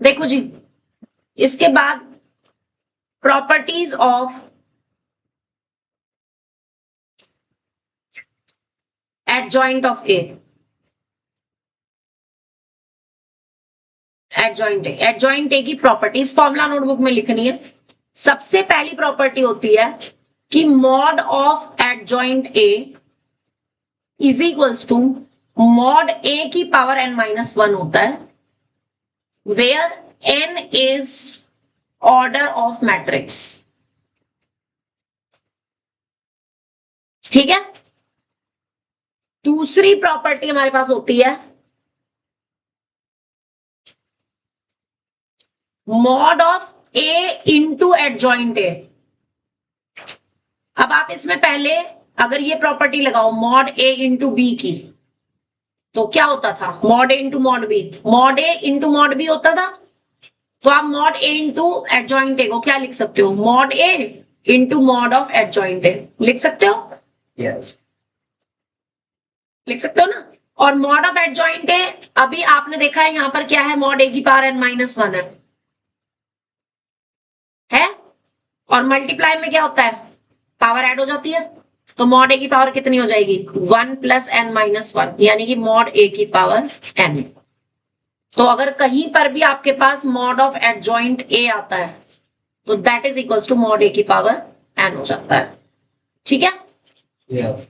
देखो जी, इसके बाद properties of adjoint of A. Adjoint A की प्रॉपर्टीज फॉर्मूला नोटबुक में लिखनी है। सबसे पहली प्रॉपर्टी होती है कि mod of adjoint A is equals to mod A की पावर n माइनस 1 होता है, where n is order of matrix. ठीक है। दूसरी प्रॉपर्टी हमारे पास होती है mod of A into adjoint A. अब आप इसमें पहले अगर ये प्रॉपर्टी लगाओ मॉड ए इंटू बी की, तो क्या होता था? Mod A into mod B, mod A into mod B होता था। तो आप मॉड ए इंटू एडजॉइंट ए को क्या लिख सकते हो? Mod A into mod of adjoint ए लिख सकते हो। Yes. लिख सकते हो ना। और मॉड ऑफ एडजॉइंट ए अभी आपने देखा है यहां पर क्या है? मॉड ए की पावर n माइनस 1 है। और मल्टीप्लाई में क्या होता है? पावर ऐड हो जाती है। तो मॉड ए की पावर कितनी हो जाएगी? 1 प्लस n माइनस 1, यानी कि मॉड ए की पावर n। तो अगर कहीं पर भी आपके पास मॉड ऑफ एडजॉइंट ए आता है तो that is equals to mod A की पावर n हो जाता है। ठीक है। Yes.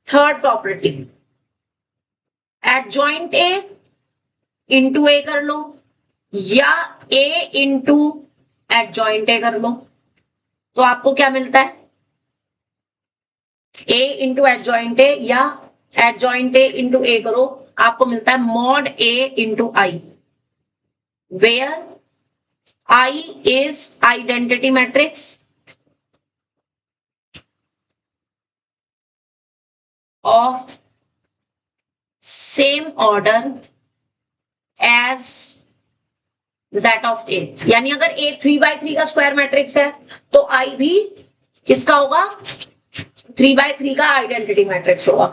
Third property, adjoint A into A कर लो या ए इंटू एडजॉइंट ए कर लो, तो आपको क्या मिलता है? ए इंटू एडजॉइंट ए या एडजॉइंट ए इंटू ए करो, आपको मिलता है mod A into I, where I is identity matrix of same order as that of A। यानी अगर A 3/3 का स्क्वायर मैट्रिक्स है तो I भी किसका होगा? 3/3 का आइडेंटिटी मैट्रिक्स होगा।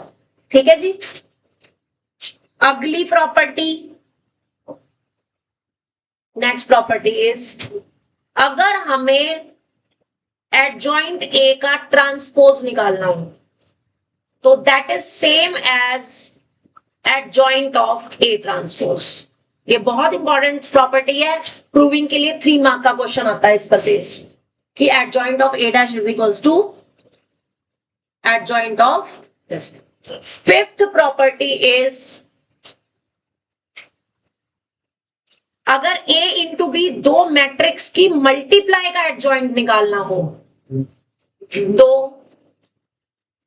ठीक है जी। अगली प्रॉपर्टी, नेक्स्ट प्रॉपर्टी इज, अगर हमें एडजॉइंट A का ट्रांसपोज निकालना हो तो that is same as adjoint of A transpose. ये बहुत इंपॉर्टेंट प्रॉपर्टी है, प्रूविंग के लिए 3 मार्क का क्वेश्चन आता है इस पर बेस्ड कि adjoint of A dash is equals to adjoint of this. Fifth property is, अगर ए इंटू बी दो मैट्रिक्स की मल्टीप्लाई का एडजॉइंट निकालना हो तो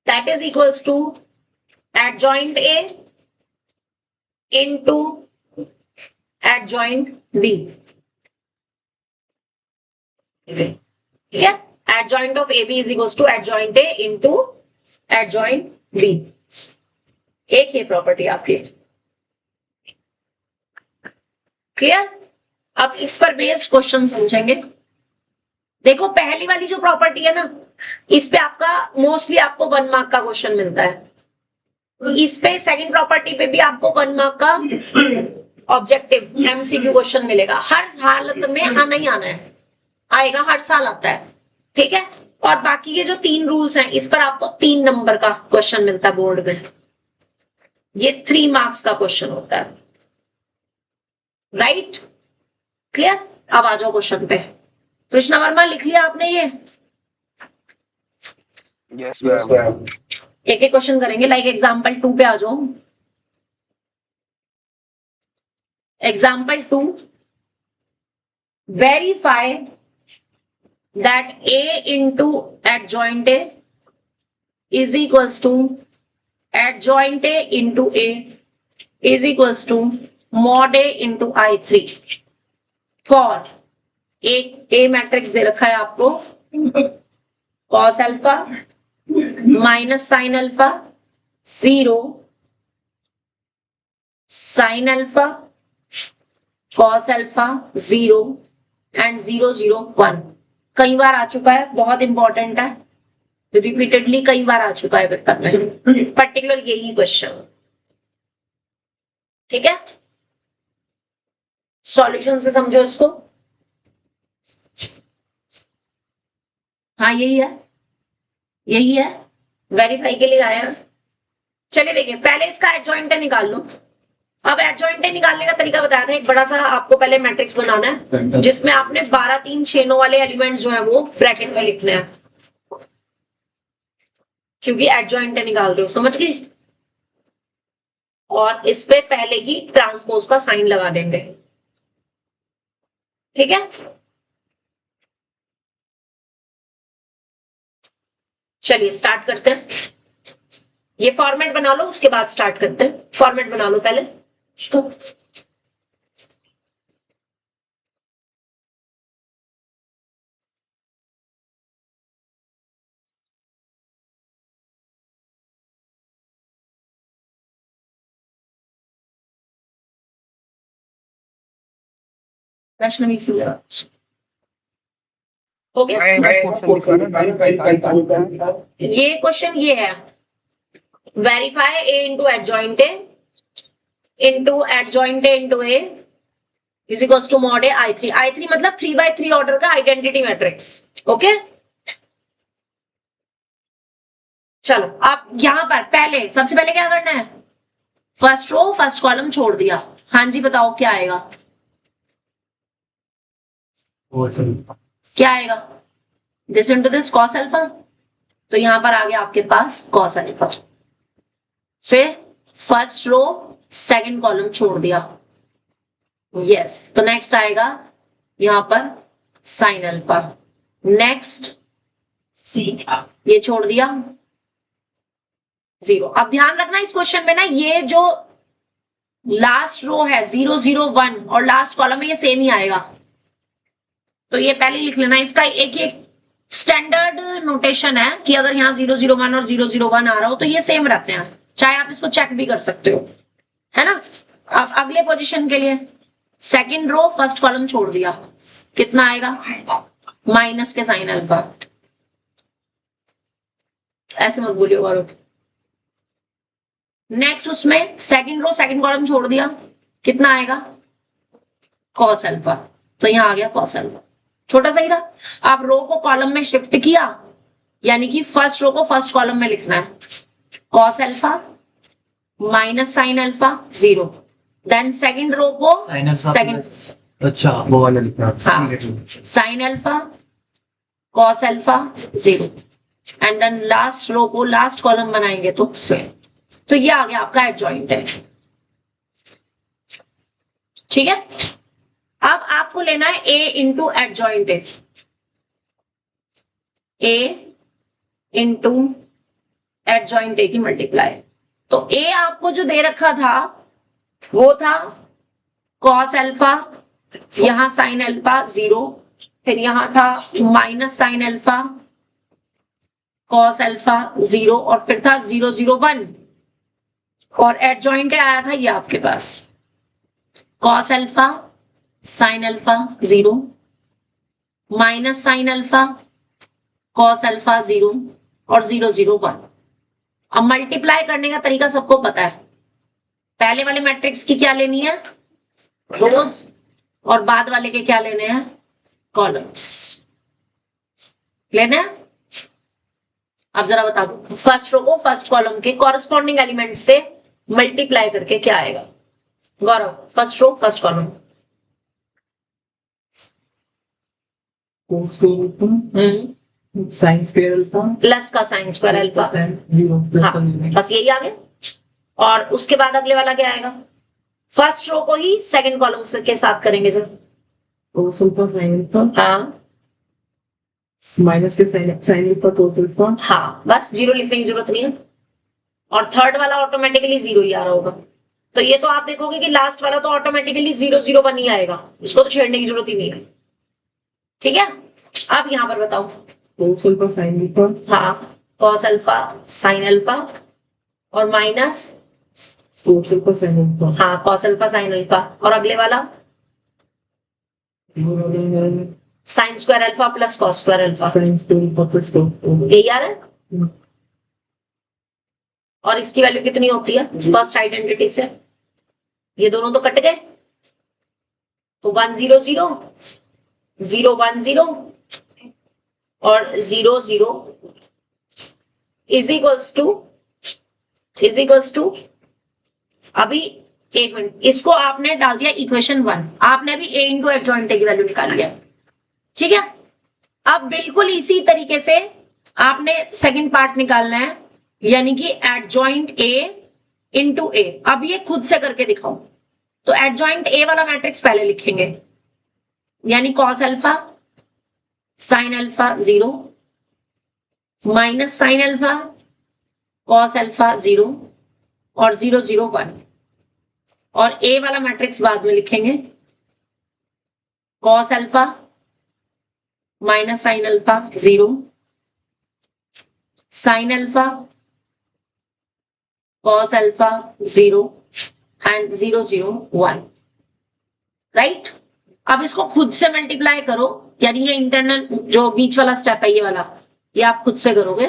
that is equals to adjoint A into adjoint B। ठीक है। adjoint of AB is equals to adjoint A into adjoint B। एक ही प्रॉपर्टी आपकी। क्लियर? अब इस पर बेस्ड क्वेश्चन समझेंगे। देखो पहली वाली जो प्रॉपर्टी है ना, इस पे आपका मोस्टली आपको 1 मार्क का क्वेश्चन मिलता है। इस पे सेकंड प्रॉपर्टी पे भी आपको 1 मार्क का ऑब्जेक्टिव एमसीक्यू क्वेश्चन मिलेगा। हर हालत में आना ही आना है, आएगा, हर साल आता है। ठीक है। और बाकी के जो 3 रूल्स हैं इस पर आपको 3 नंबर का क्वेश्चन मिलता है बोर्ड में। ये 3 मार्क्स का क्वेश्चन होता है। राइट? क्लियर? अब आ जाओ क्वेश्चन पे। कृष्णा वर्मा लिख लिया आपने ये? Yes, ma'am. एक एक क्वेश्चन करेंगे। लाइक एग्जाम्पल 2 पे आ जाओ। Example 2, verify that A into adjoint A is equals to adjoint A into A is equals to mod A into I3 for एक ए मैट्रिक्स दे रखा है आपको, cos alpha minus sine alpha 0, sine alpha cos alpha 0 and 0 0 1। कई बार आ चुका है, बहुत important है, रिपीटेडली कई बार आ चुका है पेपर में, पर्टिकुलर यही क्वेश्चन। ठीक है। सॉल्यूशन से समझो इसको। हाँ यही है, यही है, वेरीफाई के लिए आया। चलिए देखिए, पहले इसका एडजॉइंट निकाल लो। अब एडजॉइंट निकालने का तरीका बताया था। एक बड़ा सा आपको पहले मैट्रिक्स बनाना है जिसमें आपने 12 3 6 9 वाले एलिमेंट्स जो है वो ब्रैकेट में लिखने हैं, क्योंकि एडजॉइंट निकाल रहे हो, समझ गए। और इस पे पहले ही ट्रांसपोज का साइन लगा देंगे, ठीक है। चलिए स्टार्ट करते हैं। ये फॉर्मेट बना लो, उसके बाद स्टार्ट करते हैं। फॉर्मेट बना लो पहले। वैष्णवी हो गया। ये क्वेश्चन ये है, verify A into adjoint A into adjoint A into A is equals to mod A I3। I3 मतलब 3x3 ऑर्डर का आइडेंटिटी मैट्रिक्स, ओके। चलो आप यहां पर पहले सबसे पहले क्या करना है, फर्स्ट रो फर्स्ट कॉलम छोड़ दिया। हाँ जी बताओ क्या आएगा, क्या आएगा, this into this cos alpha, तो यहां पर आ गया आपके पास कॉस अल्फा। फिर फर्स्ट रो सेकंड कॉलम छोड़ दिया, यस, तो नेक्स्ट आएगा यहां पर साइन अल्फा। नेक्स्ट ये छोड़ दिया 0। अब ध्यान रखना इस क्वेश्चन में ना, ये जो लास्ट रो है 0 0 1 और लास्ट कॉलम में ये सेम ही आएगा, तो ये पहले लिख लेना। इसका एक स्टैंडर्ड नोटेशन है कि अगर यहाँ 0 0 1 और 0 0 1 आ रहा हो तो ये सेम रहते हैं, चाहे आप इसको चेक भी कर सकते हो, है ना। अब अगले पोजीशन के लिए सेकंड रो फर्स्ट कॉलम छोड़ दिया, कितना आएगा, माइनस के साइन अल्फा। ऐसे मत बोलियो बारो। नेक्स्ट उसमें सेकंड रो सेकंड कॉलम छोड़ दिया, कितना आएगा, कॉस अल्फा, तो यहां आ गया कॉस अल्फा। छोटा सा ही था। आप रो को कॉलम में शिफ्ट किया, यानी कि फर्स्ट रो को फर्स्ट कॉलम में लिखना है, cos alpha minus sine alpha 0, then second row को सेकंड, अच्छा वो वाला लिखना, हाँ, sine alpha cos alpha 0, and then last row को लास्ट कॉलम बनाएंगे तो सेम। तो ये आ गया आपका एडजॉइंट है, ठीक है। अब आपको लेना है A into adjoint A, A into adjoint A की मल्टीप्लाई। तो ए आपको जो दे रखा था वो था कॉस अल्फा, यहां साइन अल्फा 0, फिर यहां था minus sine alpha cos alpha 0, और फिर था 0 0 1, और एडजॉइंट आया था ये आपके पास cos alpha sine alpha 0 minus sine alpha cos alpha 0 और 0 0 1। अब मल्टीप्लाई करने का तरीका सबको पता है, पहले वाले मैट्रिक्स की क्या लेनी है, रोज, और बाद वाले के क्या लेने हैं, कॉलम्स लेने हैं। अब जरा बता दो, फर्स्ट रो को फर्स्ट कॉलम के कॉरस्पॉन्डिंग एलिमेंट से मल्टीप्लाई करके क्या आएगा, Gaurav, first row first column. Sine square alpha plus का साइन स्क्वायर अल्फा 0 हाँ, बस यही आ गया। और उसके बाद अगले वाला क्या आएगा, फर्स्ट रो को ही सेकंड कॉलम के साथ करेंगे जो cos अल्फा sin अल्फा हाँ माइनस के sin अल्फा cos अल्फा। हाँ, बस 0 लिखने की जरूरत नहीं है, और थर्ड वाला ऑटोमेटिकली 0 ही आ रहा होगा। तो ये तो आप देखोगे कि लास्ट वाला तो ऑटोमेटिकली 0 0 1 ही आएगा, इसको तो छेड़ने की जरूरत ही नहीं है, ठीक है। अब यहां पर बताओ, cos अल्फा sin अल्फा, हाँ, cos अल्फा sin अल्फा और minus cos alpha sin alpha. हाँ, cos अल्फा sin अल्फा, और अगले वाला sin square alpha plus cos square alpha, sin square alpha plus cos alpha. यही आ रहा है। और इसकी वैल्यू कितनी होती है फर्स्ट आइडेंटिटी से, ये दोनों तो कट गए, तो 1 0 0 0 1 0 और 0 0 इज इक्वल्स टू अभी एक मिनट, इसको आपने डाल दिया इक्वेशन 1, आपने अभी a इंटू एडजॉइंट ए की वैल्यू निकाल लिया, ठीक है। अब बिल्कुल इसी तरीके से आपने सेकंड पार्ट निकालना है, यानी कि एडजॉइंट a इंटू ए। अब ये खुद से करके दिखाओ। तो एडजॉइंट ए वाला मैट्रिक्स पहले लिखेंगे, यानी cos alpha sine alpha 0 minus sine alpha cos alpha 0 और 0 0 1। और ए वाला मैट्रिक्स बाद में लिखेंगे, cos alpha minus sine alpha 0 sine alpha cos alpha 0 and 0 0 1, right. अब इसको खुद से मल्टीप्लाई करो, यानी ये इंटरनल जो बीच वाला स्टेप है ये वाला, ये आप खुद से करोगे।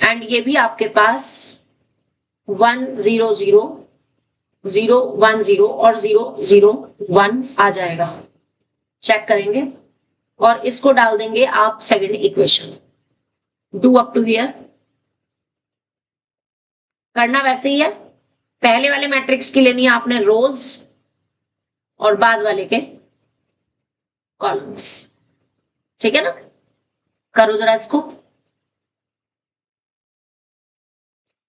एंड ये भी आपके पास 1 0 0 0 1 0 और 0 0 1 आ जाएगा। चेक करेंगे और इसको डाल देंगे आप second equation. Do up to here. करना वैसे ही है, पहले वाले मैट्रिक्स की लेनी है आपने रोज और बाद वाले के कॉलम्स, ठीक है ना। करो जरा इसको।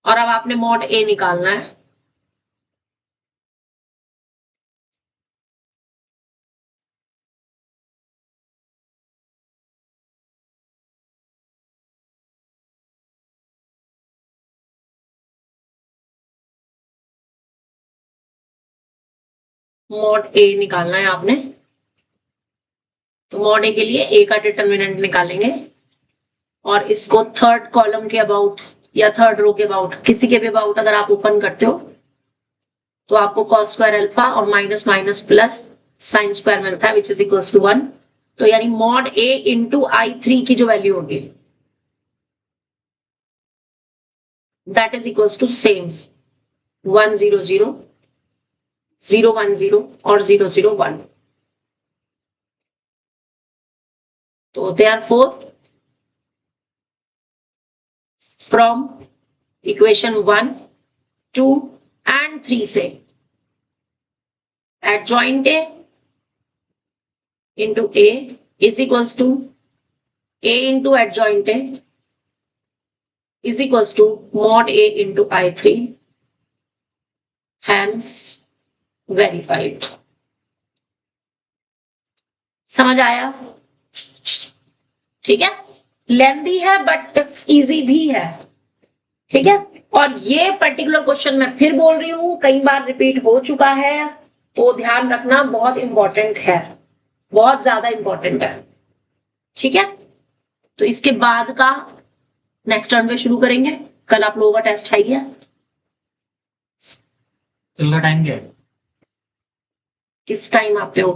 और अब आपने मॉड ए निकालना है। मॉड ए निकालना है आपने। तो मॉड ए के लिए ए का डिटर्मिनेंट निकालेंगे और इसको थर्ड कॉलम के अबाउट या थर्ड रो के अबाउट, किसी के भी अबाउट अगर आप ओपन करते हो तो आपको कॉस स्क्वायर अल्फा और minus minus plus sine square मिलता है, विच इज इक्वल्स टू 1। तो यानी मॉड ए इंटू i3 की जो वैल्यू होगी that is equals to same 1 0 0 0 1 0 और 0 0 1। तो therefore from equation 1 2 and 3 से adjoint A into A is equals to A into adjoint A is equals to mod A into I3, hence verified। समझ आया? ठीक है, लेंदी है बट इजी भी है, ठीक है। और ये पर्टिकुलर क्वेश्चन मैं फिर बोल रही हूं, कई बार रिपीट हो चुका है, तो ध्यान रखना, बहुत इंपॉर्टेंट है, बहुत ज्यादा इंपॉर्टेंट है, ठीक है। तो इसके बाद का नेक्स्ट टर्म पे शुरू करेंगे। कल आप लोगों का टेस्ट है क्या? कल का टाइम क्या है? किस टाइम आते हो?